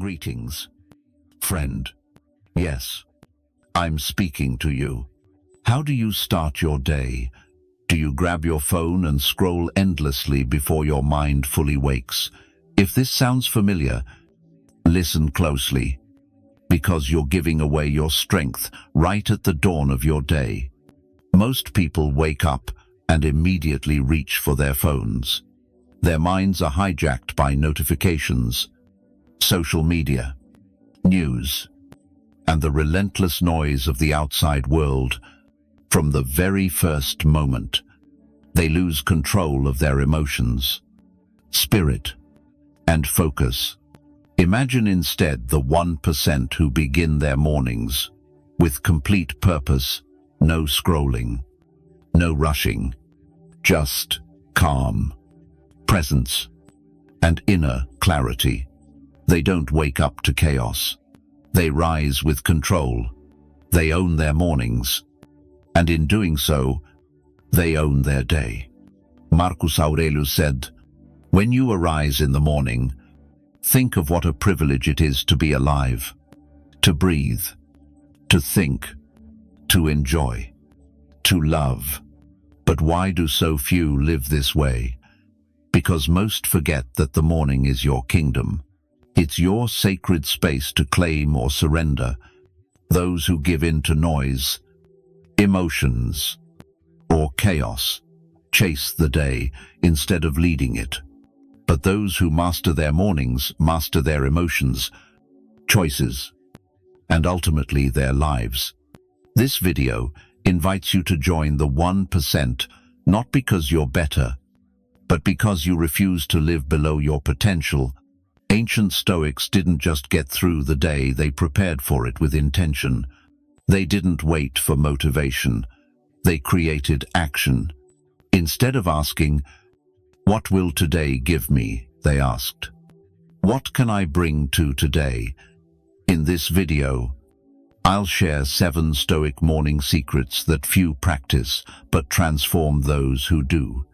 Greetings, friend. Yes, I'm speaking to you. How do you start your day? Do you grab your phone and scroll endlessly before your mind fully wakes? If this sounds familiar, listen closely, because you're giving away your strength right at the dawn of your day. Most people wake up and immediately reach for their phones. Their minds are hijacked by notifications, social media, news, and the relentless noise of the outside world. From the very first moment, they lose control of their emotions, spirit, and focus. Imagine instead the 1% who begin their mornings with complete purpose, no scrolling, no rushing, just calm, presence, and inner clarity. They don't wake up to chaos. They rise with control. They own their mornings. And in doing so, they own their day. Marcus Aurelius said, "When you arise in the morning, think of what a privilege it is to be alive, to breathe, to think, to enjoy, to love." But why do so few live this way? Because most forget that the morning is your kingdom. It's your sacred space to claim or surrender. Those who give in to noise, emotions, or chaos chase the day instead of leading it. But those who master their mornings master their emotions, choices, and ultimately their lives. This video invites you to join the 1%, not because you're better, but because you refuse to live below your potential. Ancient Stoics didn't just get through the day, they prepared for it with intention. They didn't wait for motivation. They created action. Instead of asking, "What will today give me?" they asked, "What can I bring to today?" In this video, I'll share 7 Stoic morning secrets that few practice but transform those who do,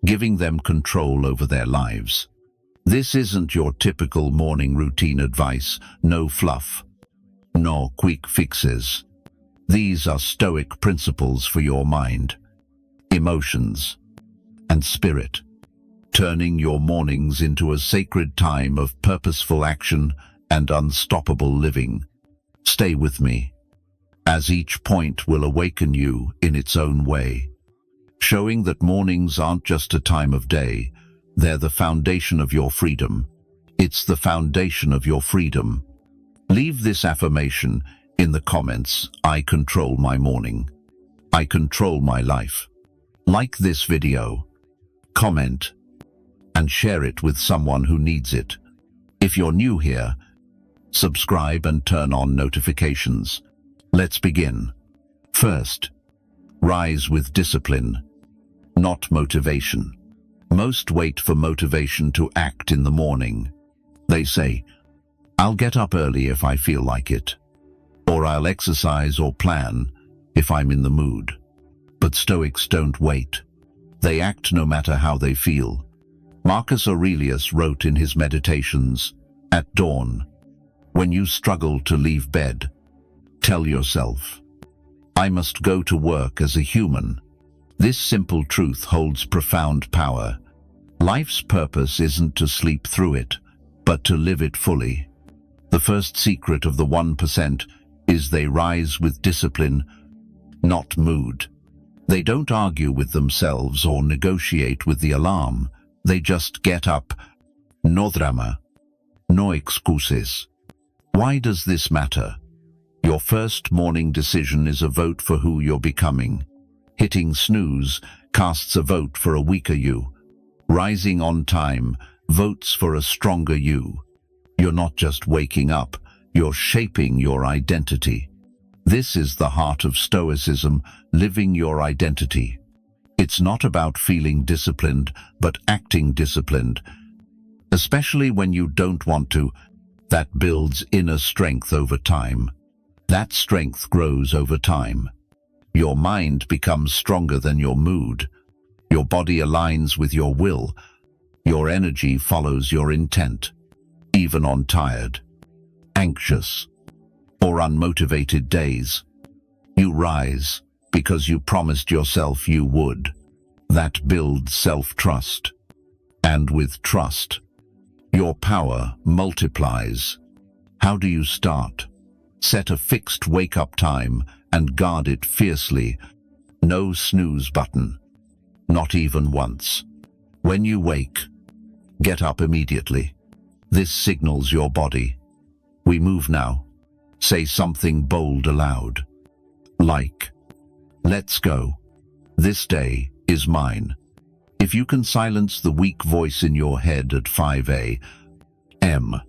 giving them control over their lives. This isn't your typical morning routine advice, no fluff, no quick fixes. These are Stoic principles for your mind, emotions, and spirit, turning your mornings into a sacred time of purposeful action and unstoppable living. Stay with me, as each point will awaken you in its own way, showing that mornings aren't just a time of day, they're the foundation of your freedom. It's the foundation of your freedom. Leave this affirmation in the comments: I control my morning. I control my life. Like this video, comment, and share it with someone who needs it. If you're new here, subscribe and turn on notifications. Let's begin. First, rise with discipline, not motivation. Most wait for motivation to act in the morning. They say, "I'll get up early if I feel like it," or "I'll exercise or plan if I'm in the mood." But Stoics don't wait. They act no matter how they feel. Marcus Aurelius wrote in his Meditations, "At dawn, when you struggle to leave bed, tell yourself, 'I must go to work as a human.'" This simple truth holds profound power. Life's purpose isn't to sleep through it, but to live it fully. The first secret of the 1% is they rise with discipline, not mood. They don't argue with themselves or negotiate with the alarm. They just get up. No drama, no excuses. Why does this matter? Your first morning decision is a vote for who you're becoming. Hitting snooze casts a vote for a weaker you. Rising on time votes for a stronger you. You're not just waking up, you're shaping your identity. This is the heart of Stoicism, living your identity. It's not about feeling disciplined, but acting disciplined, especially when you don't want to. That builds inner strength over time. That strength grows over time. Your mind becomes stronger than your mood. Your body aligns with your will. Your energy follows your intent, even on tired. anxious, or unmotivated days. You rise because you promised yourself you would. That builds self-trust. And with trust, your power multiplies. How do you start? Set a fixed wake-up time and guard it fiercely. No snooze button. Not even once. When you wake, get up immediately. This signals your body. We move now. Say something bold aloud. Like, let's go. This day is mine. If you can silence the weak voice in your head at 5 a.m.,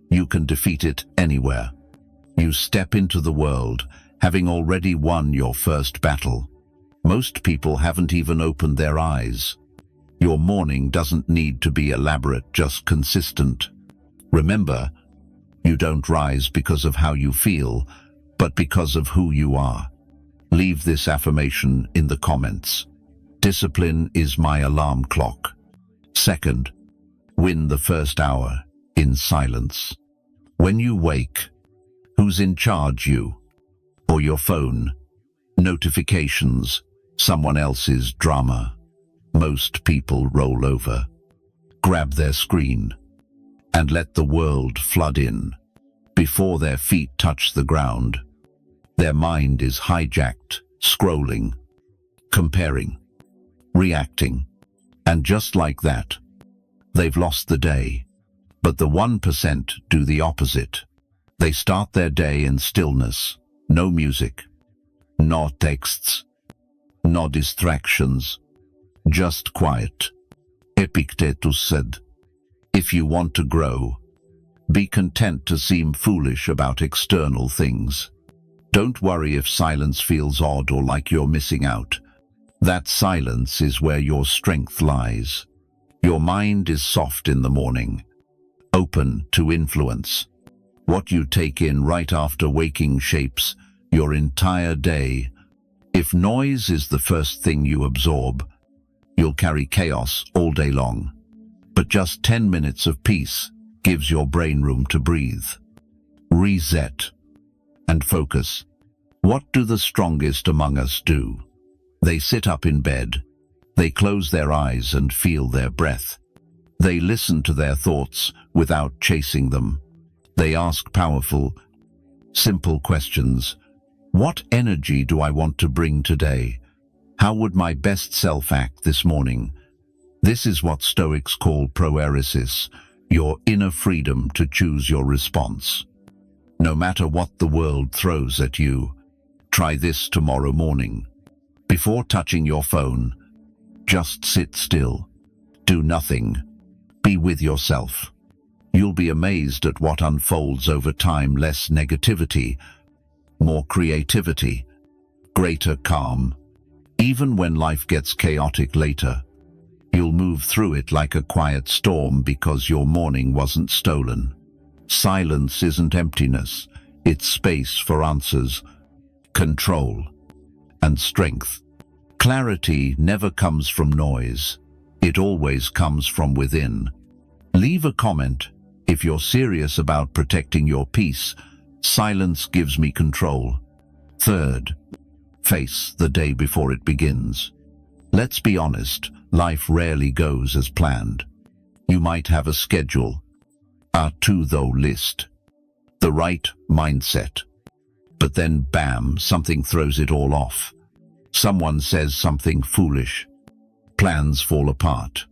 you can defeat it anywhere. You step into the world, having already won your first battle. Most people haven't even opened their eyes. Your morning doesn't need to be elaborate, just consistent. Remember, you don't rise because of how you feel, but because of who you are. Leave this affirmation in the comments. Discipline is my alarm clock. Second, win the first hour in silence. When you wake, who's in charge, you or your phone? Notifications, someone else's drama. Most people roll over, grab their screen, and let the world flood in. Before their feet touch the ground, their mind is hijacked, scrolling, comparing, reacting, and just like that, they've lost the day. But the 1% do the opposite. They start their day in stillness, no music, no texts, no distractions, just quiet. Epictetus said, "If you want to grow, be content to seem foolish about external things. Don't worry if silence feels odd or like you're missing out. That silence is where your strength lies. Your mind is soft in the morning, open to influence. What you take in right after waking shapes your entire day. If noise is the first thing you absorb, you'll carry chaos all day long. But just 10 minutes of peace gives your brain room to breathe, reset, and focus. What do the strongest among us do? They sit up in bed. They close their eyes and feel their breath. They listen to their thoughts without chasing them. They ask powerful, simple questions. What energy do I want to bring today? How would my best self act this morning? This is what Stoics call proeresis, your inner freedom to choose your response. No matter what the world throws at you, try this tomorrow morning. Before touching your phone, just sit still. Do nothing. Be with yourself. You'll be amazed at what unfolds over time. Less negativity, more creativity, greater calm. Even when life gets chaotic later, you'll move through it like a quiet storm because your morning wasn't stolen. Silence isn't emptiness, it's space for answers, control, and strength. Clarity never comes from noise. It always comes from within. Leave a comment if you're serious about protecting your peace. Silence gives me control. Third, face the day before it begins. Let's be honest, life rarely goes as planned. You might have a schedule, a to-do list, the right mindset. But then, bam, something throws it all off. Someone says something foolish. Plans fall apart.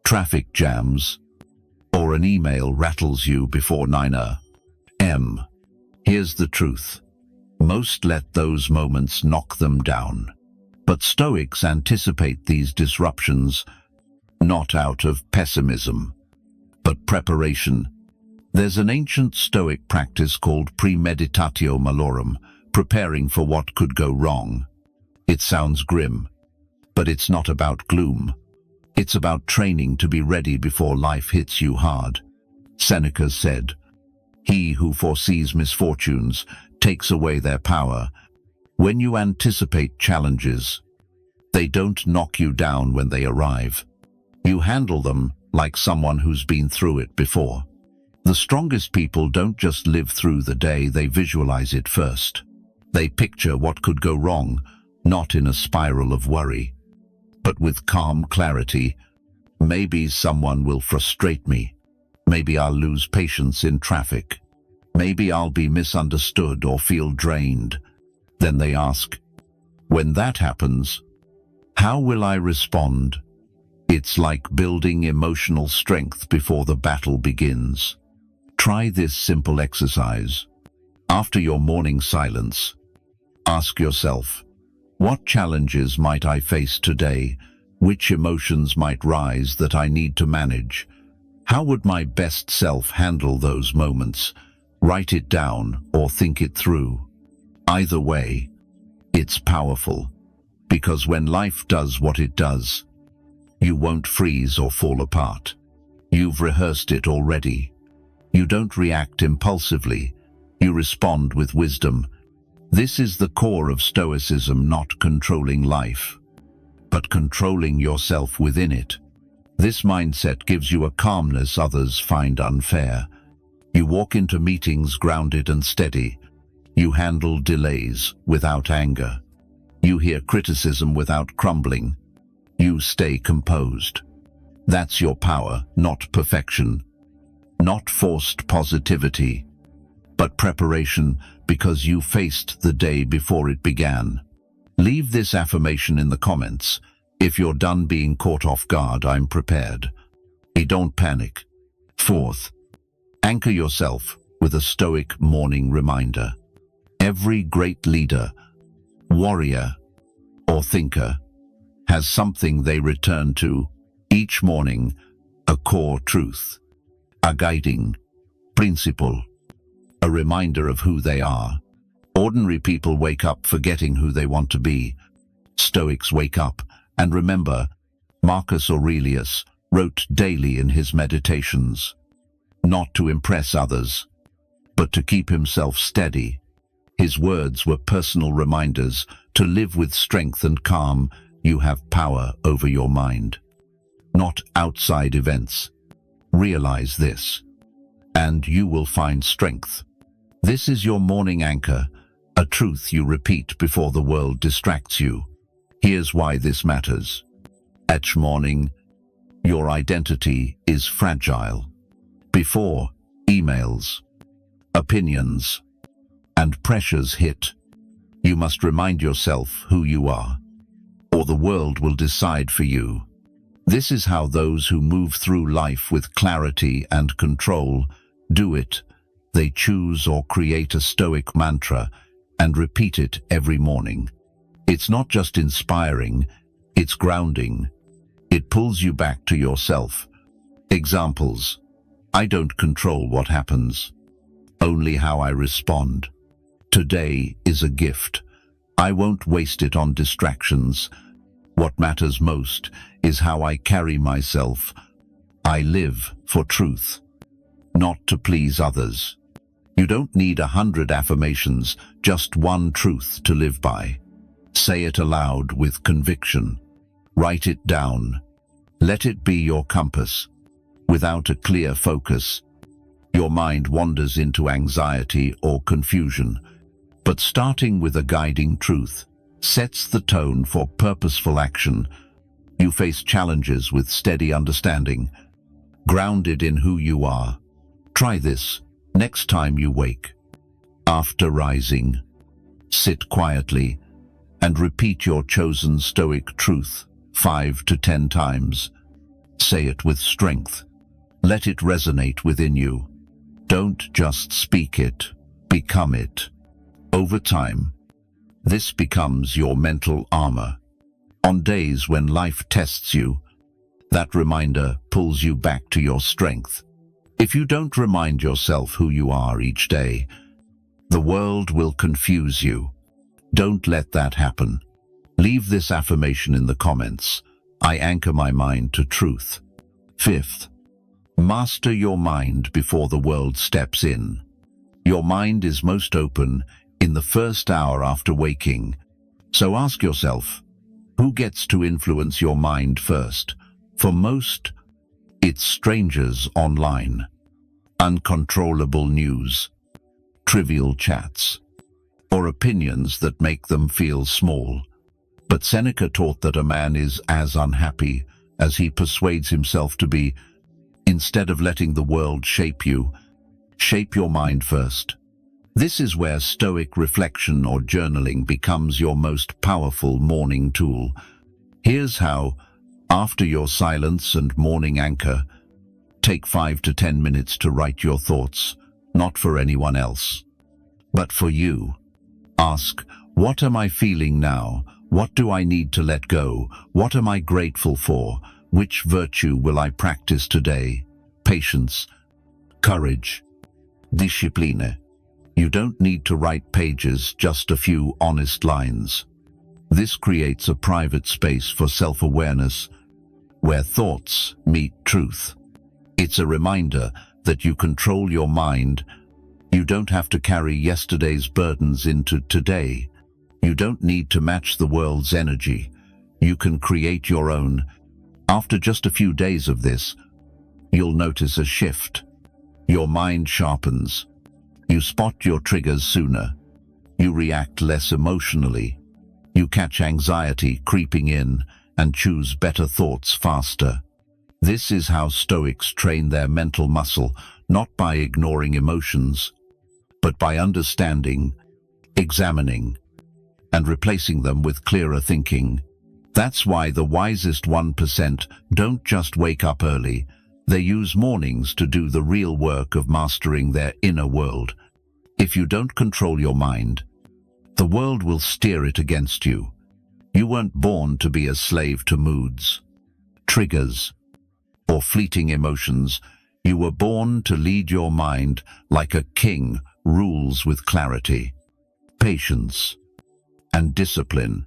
Traffic jams. Or an email rattles you before 9 a.m. Here's the truth. Most let those moments knock them down. But Stoics anticipate these disruptions, not out of pessimism, but preparation. There's an ancient Stoic practice called premeditatio malorum, preparing for what could go wrong. It sounds grim, but it's not about gloom. It's about training to be ready before life hits you hard. Seneca said, "He who foresees misfortunes takes away their power." When you anticipate challenges, they don't knock you down when they arrive. You handle them like someone who's been through it before. The strongest people don't just live through the day, they visualize it first. They picture what could go wrong, not in a spiral of worry, but with calm clarity. Maybe someone will frustrate me. Maybe I'll lose patience in traffic. Maybe I'll be misunderstood or feel drained. Then they ask, when that happens, how will I respond? It's like building emotional strength before the battle begins. Try this simple exercise. After your morning silence, ask yourself, what challenges might I face today? Which emotions might rise that I need to manage? How would my best self handle those moments? Write it down or think it through. Either way, it's powerful, because when life does what it does, you won't freeze or fall apart. You've rehearsed it already. You don't react impulsively. You respond with wisdom. This is the core of Stoicism, not controlling life, but controlling yourself within it. This mindset gives you a calmness others find unfair. You walk into meetings grounded and steady. You handle delays without anger. You hear criticism without crumbling. You stay composed. That's your power, not perfection, not forced positivity, but preparation, because you faced the day before it began. Leave this affirmation in the comments. If you're done being caught off guard, I'm prepared. Don't panic. Fourth, anchor yourself with a Stoic morning reminder. Every great leader, warrior, or thinker has something they return to each morning, a core truth, a guiding principle, a reminder of who they are. Ordinary people wake up forgetting who they want to be. Stoics wake up and remember. Marcus Aurelius wrote daily in his meditations, not to impress others, but to keep himself steady. His words were personal reminders to live with strength and calm. You have power over your mind, not outside events. Realize this, and you will find strength. This is your morning anchor, a truth you repeat before the world distracts you. Here's why this matters. Each morning, your identity is fragile. Before emails, opinions, and pressures hit, you must remind yourself who you are, or the world will decide for you. This is how those who move through life with clarity and control do it. They choose or create a Stoic mantra and repeat it every morning. It's not just inspiring, it's grounding. It pulls you back to yourself. Examples: I don't control what happens, only how I respond. Today is a gift. I won't waste it on distractions. What matters most is how I carry myself. I live for truth, not to please others. You don't need 100 affirmations, just one truth to live by. Say it aloud with conviction. Write it down. Let it be your compass. Without a clear focus, your mind wanders into anxiety or confusion. But starting with a guiding truth sets the tone for purposeful action. You face challenges with steady understanding, grounded in who you are. Try this next time you wake. After rising, sit quietly and repeat your chosen Stoic truth 5 to 10 times. Say it with strength. Let it resonate within you. Don't just speak it, become it. Over time, this becomes your mental armor. On days when life tests you, that reminder pulls you back to your strength. If you don't remind yourself who you are each day, the world will confuse you. Don't let that happen. Leave this affirmation in the comments. I anchor my mind to truth. Fifth, master your mind before the world steps in. Your mind is most open in the first hour after waking. So ask yourself, who gets to influence your mind first? For most, it's strangers online. uncontrollable news, trivial chats, or opinions that make them feel small. But Seneca taught that a man is as unhappy as he persuades himself to be. Instead of letting the world shape you, shape your mind first. This is where Stoic reflection or journaling becomes your most powerful morning tool. Here's how. After your silence and morning anchor, take 5 to 10 minutes to write your thoughts, not for anyone else, but for you. Ask, what am I feeling now? What do I need to let go? What am I grateful for? Which virtue will I practice today? Patience, courage, discipline. You don't need to write pages, just a few honest lines. This creates a private space for self-awareness, where thoughts meet truth. It's a reminder that you control your mind. You don't have to carry yesterday's burdens into today. You don't need to match the world's energy. You can create your own. After just a few days of this, you'll notice a shift. Your mind sharpens. You spot your triggers sooner. You react less emotionally. You catch anxiety creeping in and choose better thoughts faster. This is how Stoics train their mental muscle, not by ignoring emotions, but by understanding, examining, and replacing them with clearer thinking. That's why the wisest 1% don't just wake up early. They use mornings to do the real work of mastering their inner world. If you don't control your mind, the world will steer it against you. You weren't born to be a slave to moods, triggers, or fleeting emotions. You were born to lead your mind like a king rules with clarity, patience, and discipline.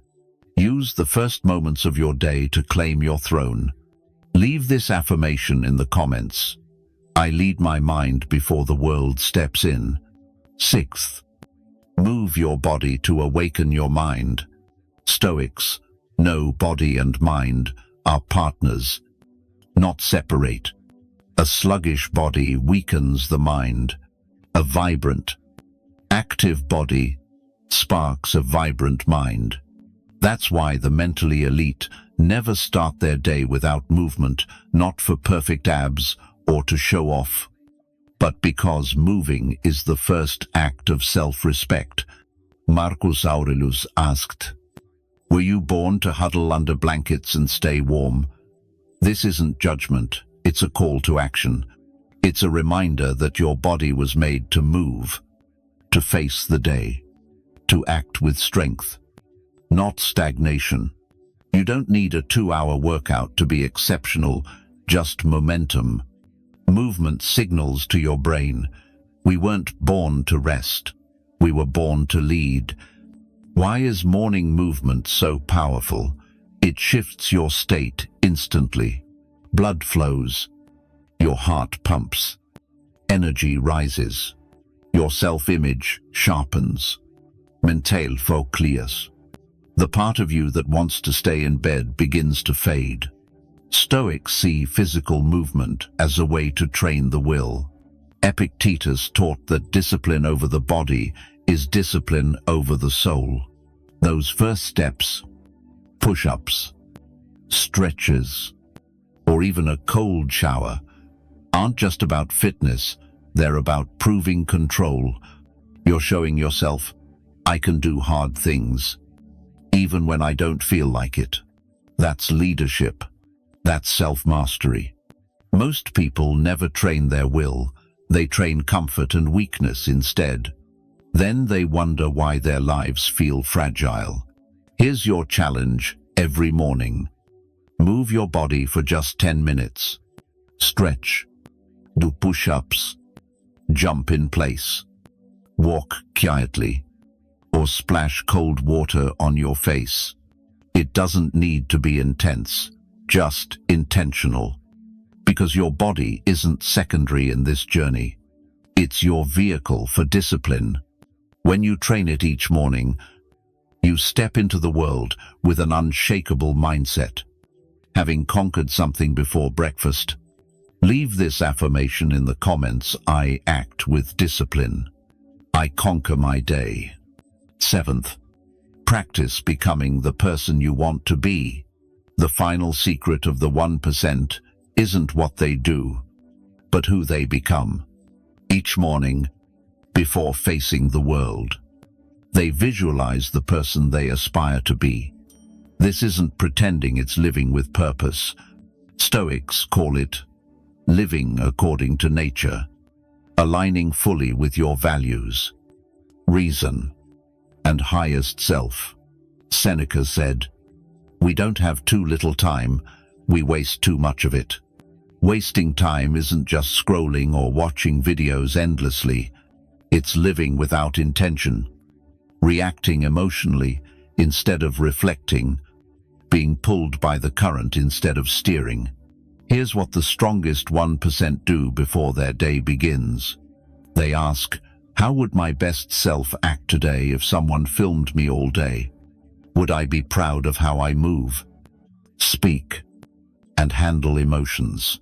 Use the first moments of your day to claim your throne. Leave this affirmation in the comments. I lead my mind before the world steps in. 6th, move your body to awaken your mind. Stoics know body and mind are partners, not separate. A sluggish body weakens the mind. A vibrant, active body sparks a vibrant mind. That's why the mentally elite never start their day without movement, not for perfect abs or to show off, but because moving is the first act of self-respect. Marcus Aurelius asked, "Were you born to huddle under blankets and stay warm?" This isn't judgment, it's a call to action. It's a reminder that your body was made to move, to face the day, to act with strength, not stagnation. You don't need a 2-hour workout to be exceptional, just momentum. Movement signals to your brain, we weren't born to rest, we were born to lead. Why is morning movement so powerful? It shifts your state instantly. Blood flows, your heart pumps, energy rises, your self-image sharpens. Mental focus. The part of you that wants to stay in bed begins to fade. Stoics see physical movement as a way to train the will. Epictetus taught that discipline over the body is discipline over the soul. Those first steps, push-ups, stretches, or even a cold shower, aren't just about fitness, they're about proving control. You're showing yourself, I can do hard things, even when I don't feel like it. That's leadership. That's self-mastery. Most people never train their will, they train comfort and weakness instead. Then they wonder why their lives feel fragile. Here's your challenge every morning. Move your body for just 10 minutes. Stretch, do push-ups, jump in place, walk quietly, or splash cold water on your face. It doesn't need to be intense, just intentional. Because your body isn't secondary in this journey. It's your vehicle for discipline. When you train it each morning, you step into the world with an unshakable mindset. Having conquered something before breakfast, Leave this affirmation in the comments. I act with discipline. I conquer my day. 7th, practice becoming the person you want to be. The final secret of the 1% isn't what they do, but who they become. Each morning, before facing the world, they visualize the person they aspire to be. This isn't pretending, it's living with purpose. Stoics call it living according to nature, aligning fully with your values, reason, and highest self. Seneca said, "We don't have too little time, we waste too much of it." Wasting time isn't just scrolling or watching videos endlessly. It's living without intention, reacting emotionally instead of reflecting, being pulled by the current instead of steering. Here's what the strongest 1% do before their day begins. They ask, how would my best self act today if someone filmed me all day? Would I be proud of how I move, speak, and handle emotions?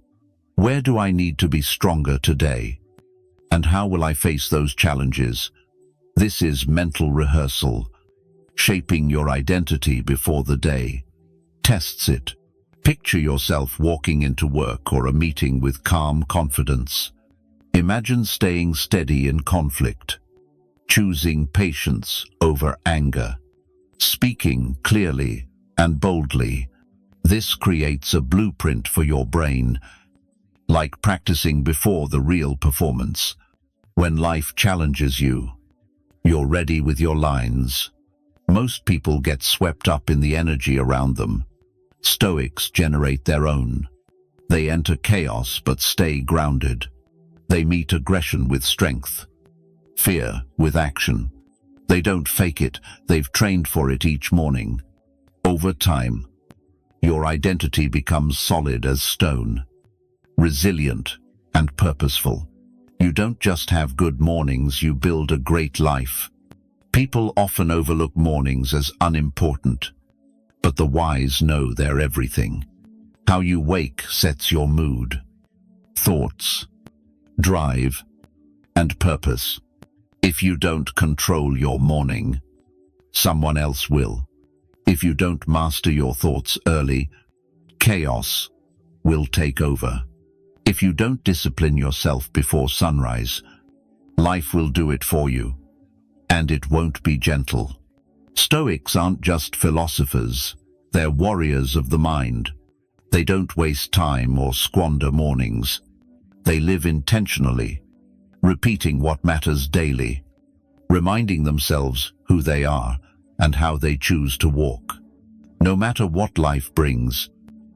Where do I need to be stronger today? And how will I face those challenges? This is mental rehearsal, shaping your identity before the day tests it. Picture yourself walking into work or a meeting with calm confidence. Imagine staying steady in conflict, choosing patience over anger, speaking clearly and boldly. This creates a blueprint for your brain, like practicing before the real performance. When life challenges you, you're ready with your lines. Most people get swept up in the energy around them. Stoics generate their own. They enter chaos but stay grounded. They meet aggression with strength, fear with action. They don't fake it, they've trained for it each morning. Over time, your identity becomes solid as stone, resilient and purposeful. You don't just have good mornings, you build a great life. People often overlook mornings as unimportant, but the wise know they're everything. How you wake sets your mood, thoughts, drive, and purpose. If you don't control your morning, someone else will. If you don't master your thoughts early, chaos will take over. If you don't discipline yourself before sunrise, life will do it for you, and it won't be gentle. Stoics aren't just philosophers, they're warriors of the mind. They don't waste time or squander mornings. They live intentionally, repeating what matters daily, reminding themselves who they are and how they choose to walk. No matter what life brings,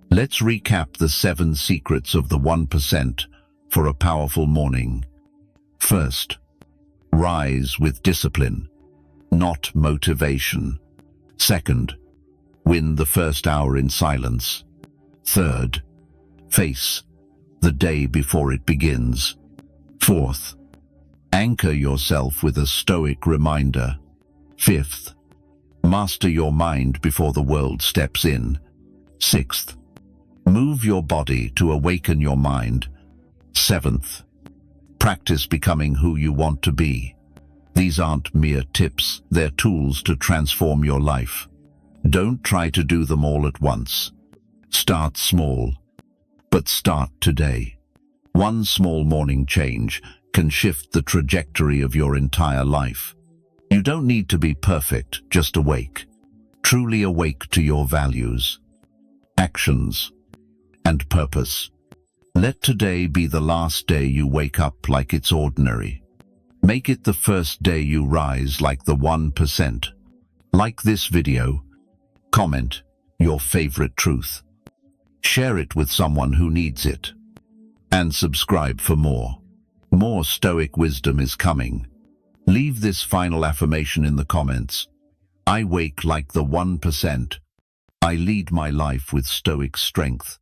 let's recap the 7 secrets of the 1% for a powerful morning. First, rise with discipline, not motivation. Second, win the first hour in silence. Third, face the day before it begins. Fourth, anchor yourself with a stoic reminder. Fifth, master your mind before the world steps in. Sixth, move your body to awaken your mind. Seventh, practice becoming who you want to be. These aren't mere tips, they're tools to transform your life. Don't try to do them all at once. Start small, but start today. One small morning change can shift the trajectory of your entire life. You don't need to be perfect, just awake. Truly awake to your values, actions, and purpose. Let today be the last day you wake up like it's ordinary. Make it the first day you rise like the 1%. Like this video, comment your favorite truth. Share it with someone who needs it. And subscribe for more. More Stoic wisdom is coming. Leave this final affirmation in the comments. I wake like the 1%. I lead my life with Stoic strength.